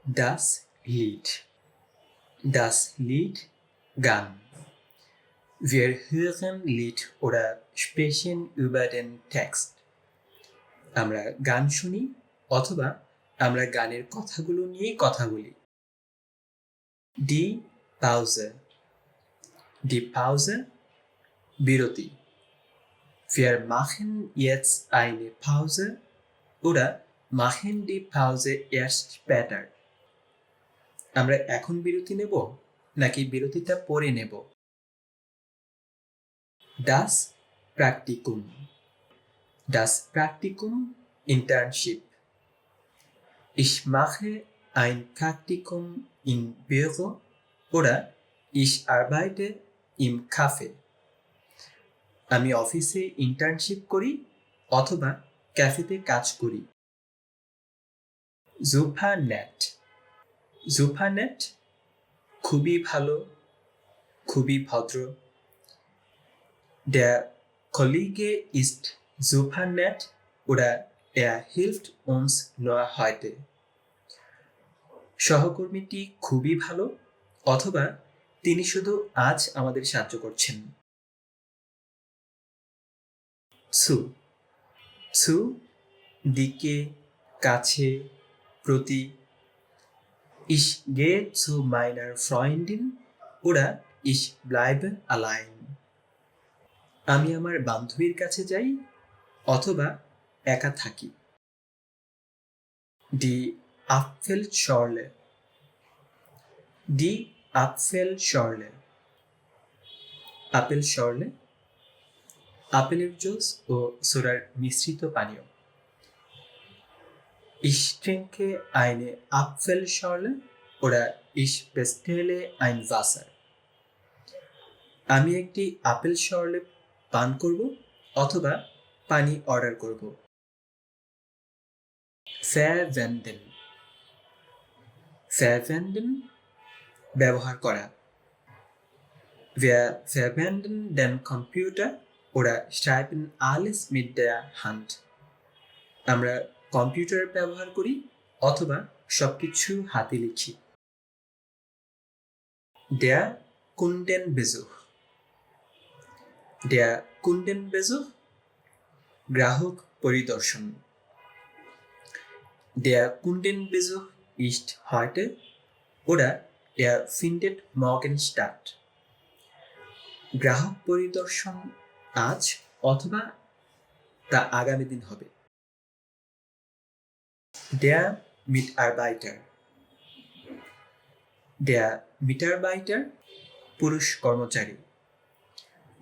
Das Lied. Das Lied Gan. Wir hören Lied oder sprechen über den Text. আমরা গান শুনি অথবা আমরা গানের কথাগুলো নিয়ে কথা বলি। Die Pause. Die Pause বিরতি। Wir machen jetzt eine Pause oder machen die Pause erst später. আমরা এখন বিরতি নেব নাকি বিরতিটা পরে নেব? Das Praktikum. Das Praktikum Internship. Ich mache ein Praktikum im Büro oder ich arbeite im Café. আমি অফিসে ইন্টার্নশিপ করি অথবা ক্যাফেতে কাজ করি। Super nett. Super nett খুবই ভালো, খুবই ভদ্র। Der Kollege ist super nett oder er hilft uns nur heute. সহকর্মীটি খুবই ভালো অথবা তিনি শুধু আজ আমাদের সাহায্য করছেন। Zu. Zu দিকে, কাছে, প্রতি। Ich gehe zu meiner Freundin oder ich bleibe allein. আমি আমার বান্ধবীর কাছে যাই অথবা একা থাকি। Die Apfelschorle. Die Apfelschorle. আপেল শর্লে আপেলের জুস ও সোডার মিশ্রিত পানীয়। Ich trinke eine Apfelschorle oder ich bestelle ein Wasser. আমি একটি আপেল শর্লে পান করব অথবা পানি অর্ডার করব। Verwenden. Verwenden ব্যবহার করা। Wir verwenden den Computer oder schreiben alles mit der Hand. আমরা কম্পিউটার ব্যবহার করি অথবা সবকিছু হাতে লিখি। Der Kundenbesuch. Der Kundenbesuch গ্রাহক পরিদর্শন। Der Kundenbesuch ist heute oder er findet morgen statt. গ্রাহক পরিদর্শন আজ অথবা তা আগামী দিন হবে। Der Mitarbeiter. Der Mitarbeiter পুরুষ কর্মচারী।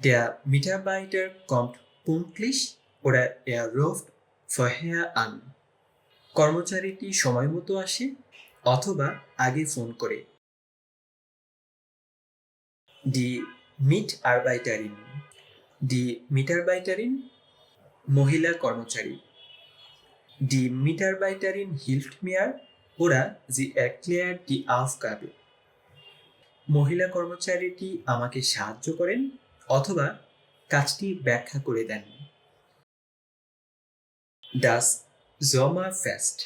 Der Mitarbeiter kommt pünktlich oder er ruft vorher an. কর্মচারীটি সময় মতো আসে অথবা আগে ফোন করে। Die Mitarbeiterin. Die Mitarbeiterin মহিলা কর্মচারী। Die Mitarbeiterin hilft mir oder sie erklärt die Aufgabe. মহিলা কর্মচারীটি আমাকে সাহায্য করেন অথবা কাজটি ব্যাখ্যা করে দেন। Das Sommerfest.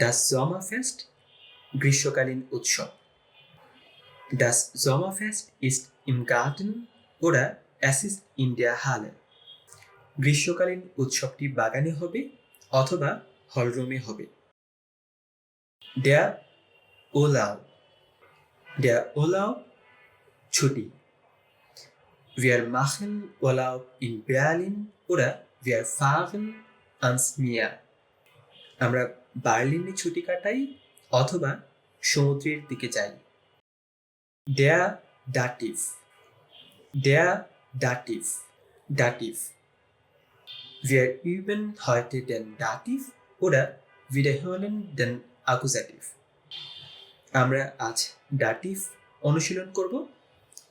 Das Sommerfest গ্রীষ্মকালীন উৎসব। Das Sommerfest ist im Garten oder es ist in der Halle. গ্রীষ্মকালীন উৎসবটি বাগানে হবে অথবা হলরুমে হবে। Der Urlaub. Der Urlaub ছুটি। Wir machen Urlaub in Berlin oder wir fahren ans Meer. আমরা বার্লিনে ছুটি কাটাই অথবা সমুদ্রের দিকে যাই। Der Dativ. Der Dativ. Dativ. Wir üben heute den Dativ oder wiederholen den Akkusativ. আমরা আজ ডাটিভ অনুশীলন করব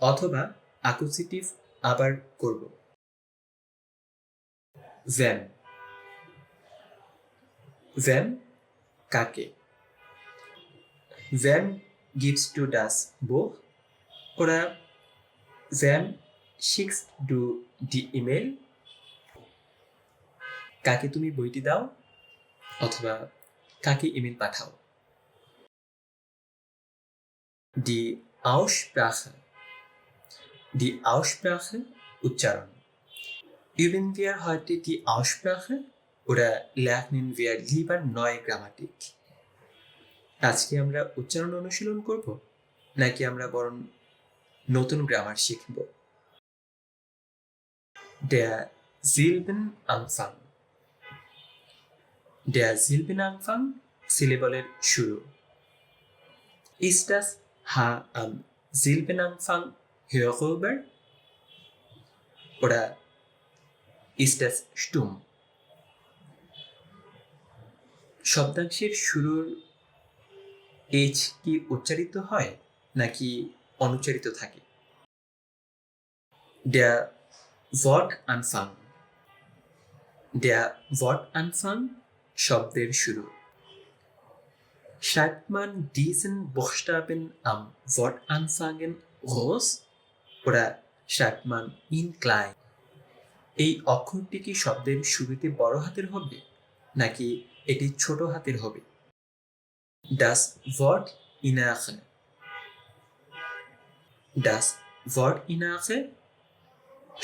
অথবা অ্যাকুজিটিভ আবার করব। Wem. Wem কাকে? Wem gibst du das Buch oder wem schickst du die E-Mail? কাকে তুমি বইটি দাও অথবা কাকে ইমেল পাঠাও? Die Aussprache. Die Aussprache, উচ্চারণ. Üben wir heute die Aussprache oder lernen wir lieber neue Grammatik? আজকে আমরা উচ্চারণ অনুশীলন করব নাকি আমরা বরং নতুন গ্রামার শিখব? Der Silbenanfang. Der Silbenanfang, সিলেবলের শুরু. Ist das H am Silbenanfang hörbar? Oder ist das stumm? শব্দাংশের শুরুর এইচ কি উচ্চারিত হয় নাকি অনুচ্চারিত থাকে? Der Wortanfang. Der Wortanfang, শব্দের শুরু. Schreibt man diesen Buchstaben am Wortanfang groß oder schreibt man ihn klein? এই অক্ষরটি কি শব্দের শুরুতে বড় হাতের হবে নাকি এটি ছোট হাতের হবে? Das Wort Innere. Das Wort Innere,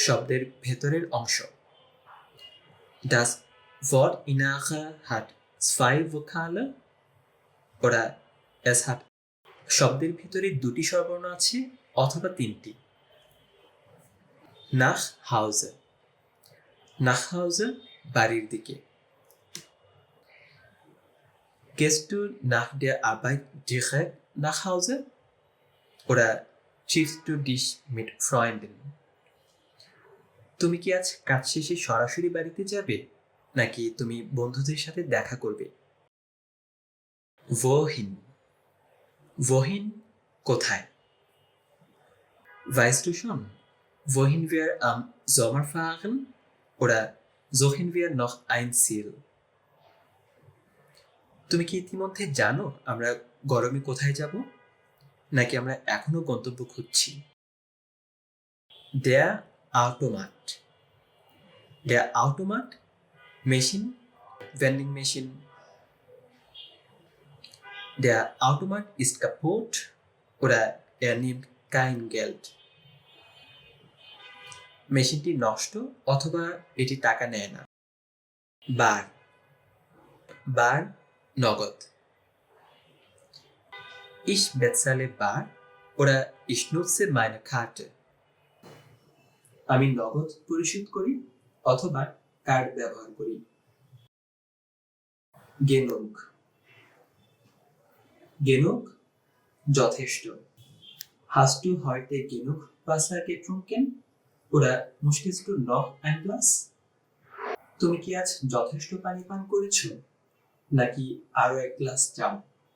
শব্দের ভেতরের অংশ. Das Wort Innere hat zwei Vokale oder es hat, শব্দের ভিতরে দুটি স্বরবর্ণ আছে অথবা তিনটি. Nach Hause. Nach Hause, বাড়ির দিকে. Gehst du nach der Arbeit direkt nach Hause oder triffst du dich mit Freunden? তুমি কি আজ কাজ শেষে সরাসরি বাড়িতে যাবে নাকি তুমি বন্ধুদের সাথে দেখা করবে? Wohin. Wohin, কোথায়? Weißt du schon, wohin wir am Sommer fahren oder suchen wir noch ein Ziel? তুমি কি ইতিমধ্যে জানো আমরা গরমে কোথায় যাব নাকি আমরা এখনো গন্তব্য খুঁজছি? Der Automat. Der Automat, machine, vending machine. Der Automat ist kaputt oder er nimmt kein Geld. মেশিনটি নষ্ট অথবা এটি টাকা নেয় না. বার. বার, নগদ. Ich bezahle bar oder ich nutze meine Karte. আমি নগদ পরিশোধ করি অথবা কার্ড ব্যবহার করি. Genug. Genug, যথেষ্ট. Hast du heute genug Wasser getrunken oder möchtest du noch ein Glas? তুমি কি আজ যথেষ্ট পানি পান করেছো নাকি আরো এক গ্লাস চাও?